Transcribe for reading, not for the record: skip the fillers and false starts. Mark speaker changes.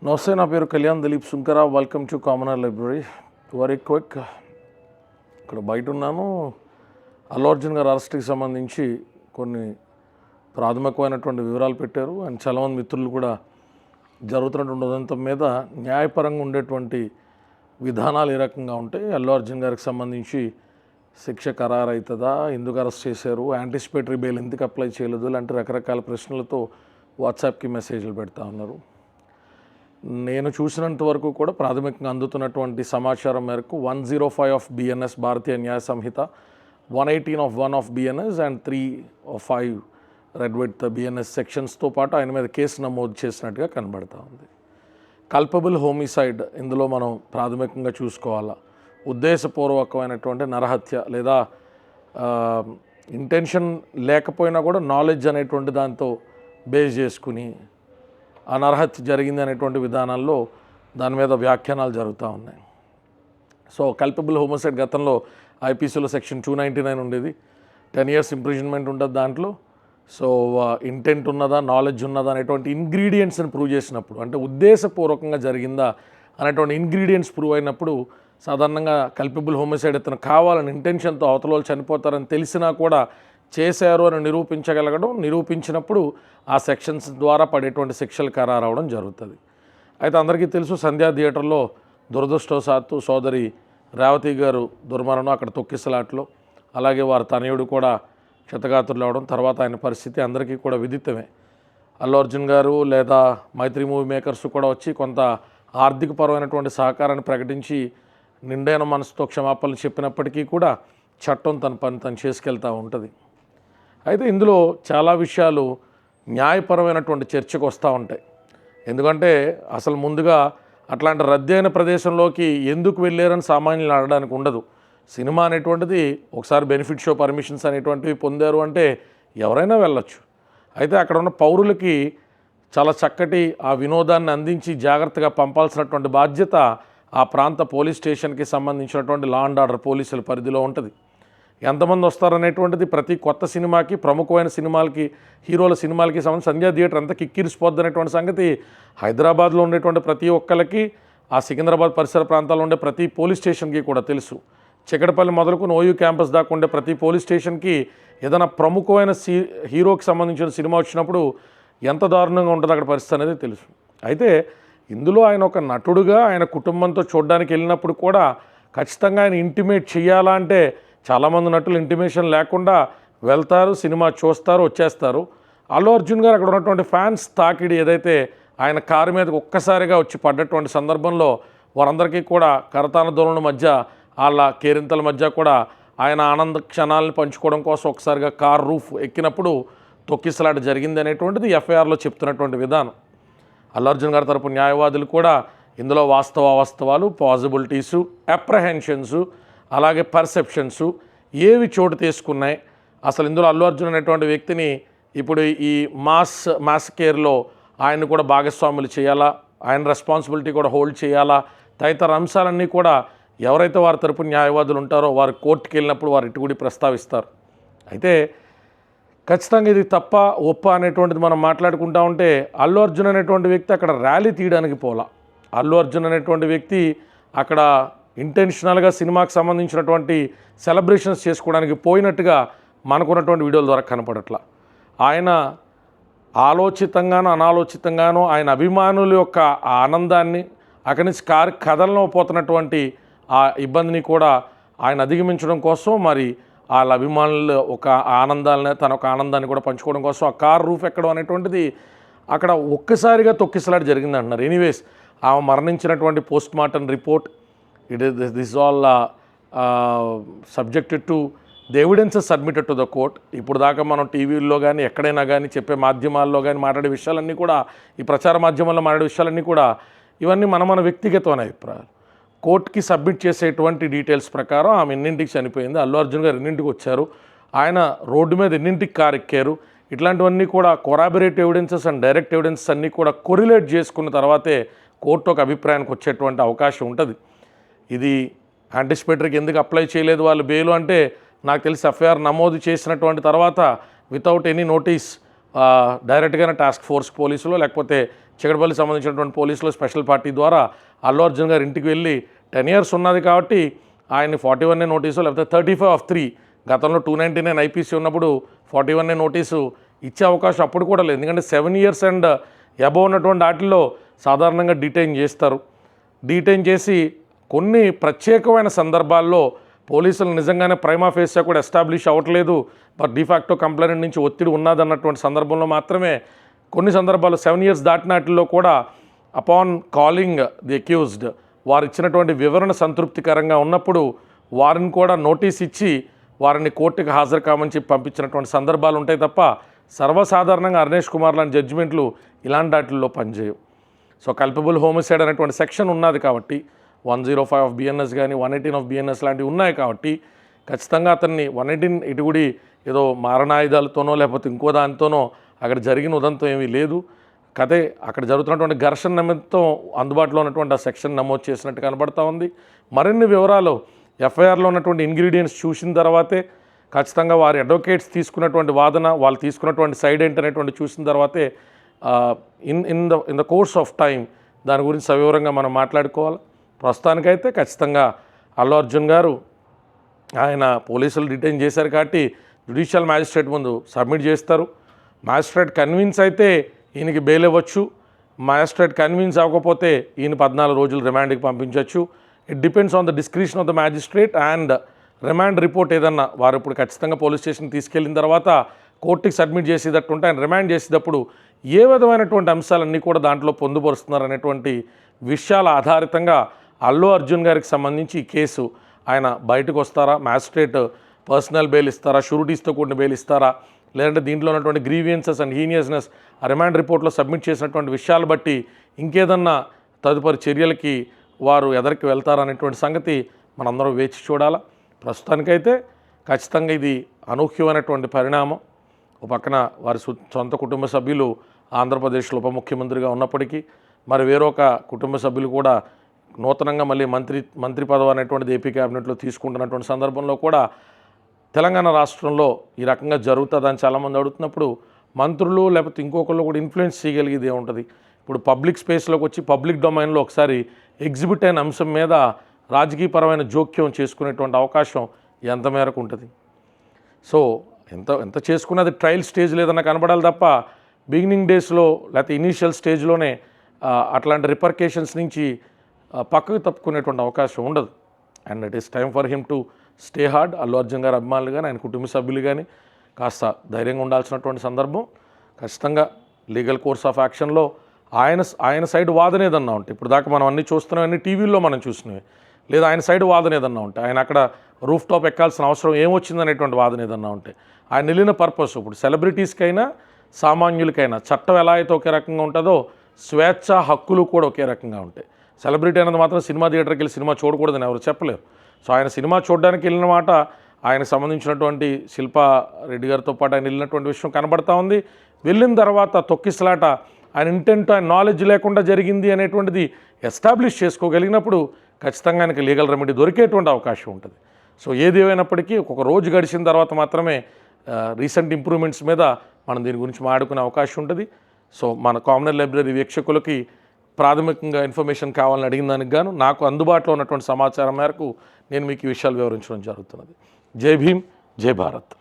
Speaker 1: నమస్తే, నా పేరు Kalyan Dilip Sunkara. Welcome to commoner library. Very quick, ఇక్కడ బయట ఉన్నాను. అల్లు అర్జున్ గారు అరెస్ట్కి సంబంధించి కొన్ని ప్రాథమికమైనటువంటి వివరాలు పెట్టారు. అండ్ చాలామంది మిత్రులు కూడా జరుగుతున్నటువంటి ఉదంతం మీద న్యాయపరంగా ఉండేటువంటి విధానాలు ఏ రకంగా ఉంటాయి, అల్లు అర్జున్ గారికి సంబంధించి శిక్ష ఖరారు అవుతుందా, ఎందుకు అరెస్ట్ చేశారు, యాంటిసిపేటరీ బెయిల్ ఎందుకు అప్లై చేయలేదు, ఇలాంటి రకరకాల ప్రశ్నలతో వాట్సాప్కి మెసేజ్లు పెడతా ఉన్నారు. నేను చూసినంత వరకు కూడా ప్రాథమికంగా అందుతున్నటువంటి సమాచారం మేరకు 105 of BNS Bharatiya Nyaya Sanhita, 118 of 1 of BNS and 3 of 5 read with BNS సెక్షన్స్తో పాటు ఆయన మీద కేసు నమోదు చేసినట్టుగా కనబడతా ఉంది. కల్పబుల్ హోమిసైడ్ ఇందులో మనం ప్రాథమికంగా చూసుకోవాలా. ఉద్దేశపూర్వకమైనటువంటి నరహత్య లేదా ఇంటెన్షన్ లేకపోయినా కూడా నాలెడ్జ్ అనేటువంటి దాంతో బేస్ చేసుకుని ఆ నరహత్య జరిగింది అనేటువంటి విధానాల్లో దాని మీద వ్యాఖ్యానాలు జరుగుతూ ఉన్నాయి. సో కల్పబుల్ హోమిసైడ్ గతంలో ఐపీసీలో సెక్షన్ 299 ఉండేది. 10 years ఇంప్రిజన్మెంట్ ఉంటుంది దాంట్లో. సో ఇంటెంట్ ఉన్నదా, నాలెడ్జ్ ఉన్నదా అనేటువంటి ఇంగ్రీడియంట్స్ని ప్రూవ్ చేసినప్పుడు, అంటే ఉద్దేశపూర్వకంగా జరిగిందా అనేటువంటి ఇంగ్రీడియంట్స్ ప్రూవ్ అయినప్పుడు సాధారణంగా కల్పబుల్ హోమిసైడ్ ఇతను కావాలని ఇంటెన్షన్తో అవతల వాళ్ళు చనిపోతారని తెలిసినా కూడా చేశారు అని నిరూపించినప్పుడు ఆ సెక్షన్స్ ద్వారా పడేటువంటి శిక్షలు ఖరారు అవడం జరుగుతుంది. అయితే అందరికీ తెలుసు, సంధ్యా థియేటర్లో దురదృష్టవశాత్తు సోదరి రేవతి గారు దుర్మరణం, అక్కడ తొక్కిసలాట్లో, అలాగే వారి తనయుడు కూడా క్షతగాత్రులు అవడం, తర్వాత ఆయన పరిస్థితి అందరికీ కూడా విదితమే. అల్లు అర్జున్ గారు లేదా మైత్రి మూవీ మేకర్స్ కూడా వచ్చి కొంత ఆర్థికపరమైనటువంటి సహకారాన్ని ప్రకటించి నిండైన మనసుతో క్షమాపణలు చెప్పినప్పటికీ కూడా చట్టం తన పని తను చేసుకెళ్తూ ఉంటుంది. అయితే ఇందులో చాలా విషయాలు న్యాయపరమైనటువంటి చర్చకు వస్తూ ఉంటాయి. ఎందుకంటే అసలు ముందుగా అట్లాంటి రద్దీ అయిన ప్రదేశంలోకి ఎందుకు వెళ్ళారని సామాన్యులు అడగడానికి ఉండదు. సినిమా అనేటువంటిది ఒకసారి బెనిఫిట్ షో పర్మిషన్స్ అనేటువంటివి పొందారు అంటే ఎవరైనా వెళ్ళొచ్చు. అయితే అక్కడ ఉన్న పౌరులకి చాలా చక్కటి ఆ వినోదాన్ని అందించి జాగ్రత్తగా పంపాల్సినటువంటి బాధ్యత ఆ ప్రాంత పోలీస్ స్టేషన్కి సంబంధించినటువంటి లా అండ్ ఆర్డర్ పోలీసుల పరిధిలో ఉంటుంది. ఎంతమంది వస్తారనేటువంటిది ప్రతి కొత్త సినిమాకి, ప్రముఖమైన సినిమాలకి, హీరోల సినిమాలకి సంబంధించి సంధ్యా థియేటర్ అంతా కిక్కిరిసిపోద్ది అనేటువంటి సంగతి హైదరాబాద్లో ఉండేటువంటి ప్రతి ఒక్కరికి, ఆ సికింద్రాబాద్ పరిసర ప్రాంతాల్లో ఉండే ప్రతి పోలీస్ స్టేషన్కి కూడా తెలుసు. చికటపల్లి మొదలుకొని ఓయూ క్యాంపస్ దాకా ఉండే ప్రతి పోలీస్ స్టేషన్కి ఏదైనా ప్రముఖమైన హీరోకి సంబంధించిన సినిమా వచ్చినప్పుడు ఎంత దారుణంగా ఉంటుంది అక్కడ పరిస్థితి అనేది తెలుసు. అయితే ఇందులో ఆయన ఒక నటుడుగా ఆయన కుటుంబంతో చూడడానికి వెళ్ళినప్పుడు కూడా ఖచ్చితంగా ఆయన ఇంటిమేట్ చేయాలా అంటే చాలామంది నటులు ఇంటిమేషన్ లేకుండా వెళ్తారు, సినిమా చూస్తారు, వచ్చేస్తారు. అల్లు అర్జున్ గారు అక్కడ ఉన్నటువంటి ఫ్యాన్స్ తాకిడి ఏదైతే ఆయన కారు మీదకి ఒక్కసారిగా వచ్చి పడ్డటువంటి సందర్భంలో వారందరికీ కూడా కరతాన ధోరణుల మధ్య, వాళ్ళ కేరింతల మధ్య కూడా ఆయన ఆనంద క్షణాలను పంచుకోవడం కోసం ఒకసారిగా కార్ రూఫ్ ఎక్కినప్పుడు తొక్కిసలాట జరిగింది అనేటువంటిది ఎఫ్ఐఆర్లో చెప్తున్నటువంటి విధానం. అల్లు అర్జున్ గారి తరపు న్యాయవాదులు కూడా ఇందులో వాస్తవాలు, పాజిబిలిటీసు, అప్రహెన్షన్సు, అలాగే పర్సెప్షన్సు ఏవి చోటు తీసుకున్నాయి, అసలు ఇందులో అల్లు అర్జున్ అనేటువంటి వ్యక్తిని ఇప్పుడు ఈ మాస్ కేర్లో ఆయన కూడా భాగస్వాములు చేయాలా, ఆయన రెస్పాన్సిబిలిటీ కూడా హోల్డ్ చేయాలా, తదితర అంశాలన్నీ కూడా ఎవరైతే వారి తరపు న్యాయవాదులు ఉంటారో వారు కోర్టుకి వెళ్ళినప్పుడు వారు ఇటు కూడా ప్రస్తావిస్తారు. అయితే ఖచ్చితంగా ఇది తప్ప ఒప్ప అనేటువంటిది మనం మాట్లాడుకుంటా ఉంటే, అల్లు అర్జున్ అనేటువంటి వ్యక్తి అక్కడ ర్యాలీ తీయడానికి పోలా. అల్లు అర్జున్ అనేటువంటి వ్యక్తి అక్కడ ఇంటెన్షనల్గా సినిమాకి సంబంధించినటువంటి సెలబ్రేషన్స్ చేసుకోవడానికి పోయినట్టుగా మనకున్నటువంటి వీడియోల ద్వారా కనపడట్లా. ఆయన ఆలోచితంగానో అనాలోచితంగానో ఆయన అభిమానుల యొక్క ఆ ఆనందాన్ని, అక్కడి నుంచి కారు కథలను పోతున్నటువంటి ఆ ఇబ్బందిని కూడా ఆయన అధిగమించడం కోసం, మరి వాళ్ళ అభిమానులు ఒక ఆనందాన్ని, తన ఒక ఆనందాన్ని కూడా పంచుకోవడం కోసం ఆ కార్ రూఫ్ ఎక్కడం అనేటువంటిది అక్కడ ఒక్కసారిగా తొక్కిసలాట జరిగింది అంటున్నారు. ఎనీవేస్, ఆమె మరణించినటువంటి post mortem report, this all subjected to the evidences submitted to the court. ఇప్పుడు దాకా మనం టీవీల్లో కానీ ఎక్కడైనా కానీ చెప్పే మాధ్యమాల్లో కానీ మాట్లాడే విషయాలన్నీ కూడా, ఈ ప్రచార మాధ్యమాల్లో మాట్లాడే విషయాలన్నీ కూడా ఇవన్నీ మన వ్యక్తిగతమైన అభిప్రాయాలు. కోర్టుకి సబ్మిట్ చేసేటువంటి డీటెయిల్స్ ప్రకారం ఆమె ఎన్నింటికి చనిపోయింది, అల్లు అర్జున్ గారు ఎన్నింటికి వచ్చారు, ఆయన రోడ్డు మీద ఎన్నింటికి కారు ఎక్కారు, ఇట్లాంటివన్నీ కూడా corroborate evidences and direct evidences అన్నీ కూడా కొరిలేట్ చేసుకున్న తర్వాతే కోర్టు ఒక అభిప్రాయానికి వచ్చేటువంటి అవకాశం ఉంటుంది. ఇది యాంటిసిపేటరీకి ఎందుకు అప్లై చేయలేదు వాళ్ళు బెయిల్ అంటే, నాకు తెలిసి ఎఫ్ఐఆర్ నమోదు చేసినటువంటి తర్వాత వితౌట్ ఎనీ నోటీస్ డైరెక్ట్గానే టాస్క్ ఫోర్స్ పోలీసులో లేకపోతే చికటపల్లి సంబంధించినటువంటి పోలీసులు స్పెషల్ పార్టీ ద్వారా అల్లు అర్జున్ గారి ఇంటికి వెళ్ళి 10 years ఉన్నది కాబట్టి ఆయన్ని 41A నోటీసు లేకపోతే 35(3) గతంలో 299 IPC ఉన్నప్పుడు 41A నోటీసు ఇచ్చే అవకాశం అప్పుడు కూడా లేదు. ఎందుకంటే 7 years అండ్ అబోవ్ ఉన్నటువంటి వాటిల్లో సాధారణంగా డిటైన్ చేస్తారు. డిటైన్ చేసి కొన్ని ప్రత్యేకమైన సందర్భాల్లో పోలీసులు నిజంగానే ప్రైమా ఫేసియా కూడా ఎస్టాబ్లిష్ అవ్వట్లేదు, బట్ డిఫాక్టో కంప్లైంట్ నుంచి ఒత్తిడి ఉన్నదన్నటువంటి సందర్భంలో మాత్రమే కొన్ని సందర్భాల్లో 7 years దాటినాటిల్లో కూడా అపాన్ కాలింగ్ ది అక్యూజ్డ్ వారు ఇచ్చినటువంటి వివరణ సంతృప్తికరంగా ఉన్నప్పుడు వారిని కూడా నోటీస్ ఇచ్చి వారిని కోర్టుకు హాజరు కామని చెప్పి పంపించినటువంటి సందర్భాలు ఉంటాయి తప్ప సర్వసాధారణంగా అరుణేష్ కుమార్ లాంటి జడ్జిమెంట్లు ఇలాంటి వాటిల్లో పనిచేయవు. సో కల్పబుల్ హోమిసైడ్ అనేటువంటి సెక్షన్ ఉన్నది కాబట్టి 105 of BNS కానీ 118 of BNS లాంటివి ఉన్నాయి కాబట్టి ఖచ్చితంగా అతన్ని 118 ఇటుగుడి ఏదో మారణాయుధాలతోనో లేకపోతే ఇంకో దానితోనో అక్కడ జరిగిన ఉదంతం ఏమీ లేదు. కదే అక్కడ జరుగుతున్నటువంటి ఘర్షణ నిమిత్తం అందుబాటులో ఉన్నటువంటి ఆ సెక్షన్ నమోదు చేసినట్టు కనబడతా ఉంది. మరిన్ని వివరాలు ఎఫ్ఐఆర్లో ఉన్నటువంటి ఇంగ్రీడియంట్స్ చూసిన తర్వాతే ఖచ్చితంగా వారి అడ్వకేట్స్ తీసుకున్నటువంటి వాదన వాళ్ళు తీసుకున్నటువంటి సైడ్ ఏంటనేటువంటి చూసిన తర్వాతే in the course of time దాని గురించి సవివరంగా మనం మాట్లాడుకోవాలి. ప్రస్తుతానికైతే ఖచ్చితంగా అల్లు అర్జున్ గారు ఆయన పోలీసులు డిటైన్ చేశారు కాబట్టి జ్యుడిషియల్ మ్యాజిస్ట్రేట్ ముందు సబ్మిట్ చేస్తారు. మ్యాజిస్ట్రేట్ కన్విన్స్ అయితే ఈయనకి బెయిల్ ఇవ్వచ్చు, మ్యాజిస్ట్రేట్ కన్విన్స్ అవ్వకపోతే ఈయన 14 రోజులు రిమాండ్కి పంపించవచ్చు. It depends on the discretion of the magistrate and remand report ఏదన్నా వారు ఇప్పుడు ఖచ్చితంగా పోలీస్ స్టేషన్కి తీసుకెళ్ళిన తర్వాత కోర్టుకి సబ్మిట్ చేసేటట్టు ఉంటే ఆయన రిమాండ్ చేసేటప్పుడు ఏ విధమైనటువంటి అంశాలన్నీ కూడా దాంట్లో పొందుపరుస్తున్నారు అనేటువంటి విషయాల ఆధారితంగా అల్లు అర్జున్ గారికి సంబంధించి ఈ కేసు ఆయన బయటకు వస్తారా, మ్యాజిస్ట్రేట్ పర్సనల్ బెయిల్ ఇస్తారా, షూరిటీస్తో కూడిన బెయిల్ ఇస్తారా, లేదంటే దీంట్లో ఉన్నటువంటి గ్రీవియన్సెస్ అండ్ హీనియస్నెస్ ఆ రిమాండ్ రిపోర్ట్లో సబ్మిట్ చేసినటువంటి విషయాలు బట్టి ఇంకేదన్నా తదుపరి చర్యలకి వారు ఎదరికి వెళ్తారనేటువంటి సంగతి మనందరం వేచి చూడాలా. ప్రస్తుతానికైతే ఖచ్చితంగా ఇది అనూహ్యమైనటువంటి పరిణామం. ఒక పక్కన వారి సొంత కుటుంబ సభ్యులు ఆంధ్రప్రదేశ్లో ఉప ముఖ్యమంత్రిగా ఉన్నప్పటికీ మరి వేరొక కుటుంబ సభ్యులు కూడా నూతనంగా మళ్ళీ మంత్రి పదవి అనేటువంటిది ఏపీ క్యాబినెట్లో తీసుకుంటున్నటువంటి సందర్భంలో కూడా తెలంగాణ రాష్ట్రంలో ఈ రకంగా జరుగుతుందని చాలామంది అడుగుతున్నప్పుడు మంత్రులు లేకపోతే ఇంకొకళ్ళు కూడా ఇన్ఫ్లుయెన్స్ చేయగలిగేది ఏముంటుంది. ఇప్పుడు పబ్లిక్ స్పేస్లోకి వచ్చి పబ్లిక్ డొమైన్లో ఒకసారి ఎగ్జిబిట్ అయిన అంశం మీద రాజకీయపరమైన జోక్యం చేసుకునేటువంటి అవకాశం ఎంత మేరకు ఉంటుంది. సో ఎంత చేసుకున్నది ట్రయల్ స్టేజ్ లేదన్నా కనబడాలి తప్ప బిగినింగ్ డేస్లో లేకపోతే ఇనీషియల్ స్టేజ్లోనే అట్లాంటి రిపర్కేషన్స్ నుంచి పక్కకు తప్పుకునేటువంటి అవకాశం ఉండదు. And it is time for him to stay hard. Allu Arjun గారు అభిమానులు కానీ ఆయన కుటుంబ సభ్యులు కానీ కాస్త ధైర్యంగా ఉండాల్సినటువంటి సందర్భం. ఖచ్చితంగా లీగల్ కోర్స్ ఆఫ్ యాక్షన్లో ఆయన సైడ్ వాదన ఏదన్నా ఉంటే ఇప్పుడు దాకా మనం అన్నీ చూస్తున్నాం, అన్ని టీవీల్లో మనం చూసినవి, లేదా ఆయన సైడ్ వాదన ఏదన్నా ఉంటే ఆయన అక్కడ రూఫ్ టాప్ ఎక్కాల్సిన అవసరం ఏమొచ్చిందనేటువంటి వాదన ఏదన్నా ఉంటే ఆయన వెళ్ళిన పర్పస్ ఇప్పుడు సెలబ్రిటీస్కైనా సామాన్యులకైనా చట్టం ఎలా అయితే ఒకే రకంగా ఉంటుందో స్వేచ్ఛ హక్కులు కూడా ఒకే రకంగా ఉంటాయి. సెలబ్రిటీ అనేది మాత్రం సినిమా థియేటర్కి వెళ్ళి సినిమా చూడకూడదని ఎవరు చెప్పలేరు. సో ఆయన సినిమా చూడడానికి వెళ్ళిన మాట ఆయనకు సంబంధించినటువంటి శిల్పా రెడ్డి గారితో పాటు ఆయన వెళ్ళినటువంటి విషయం కనబడతా ఉంది. వెళ్ళిన తర్వాత తొక్కిసలాట ఆయన ఇంటెంట్ ఆయన నాలెడ్జ్ లేకుండా జరిగింది అనేటువంటిది ఎస్టాబ్లిష్ చేసుకోగలిగినప్పుడు ఖచ్చితంగా ఆయనకి లీగల్ రెమెడీ దొరికేటువంటి అవకాశం ఉంటుంది. సో ఏది ఏమైనప్పటికీ ఒక రోజు గడిచిన తర్వాత మాత్రమే రీసెంట్ ఇంప్రూవ్మెంట్స్ మీద మనం దీని గురించి మాట్లాడుకునే అవకాశం ఉంటుంది. సో మన కామన్ లైబ్రరీ వీక్షకులకి ప్రాథమికంగా ఇన్ఫర్మేషన్ కావాలని అడిగిన దానికి గాను నాకు అందుబాటులో ఉన్నటువంటి సమాచారం మేరకు నేను మీకు ఈ విషయాలు వివరించడం జరుగుతున్నది. జై భీమ్, జై భారత్.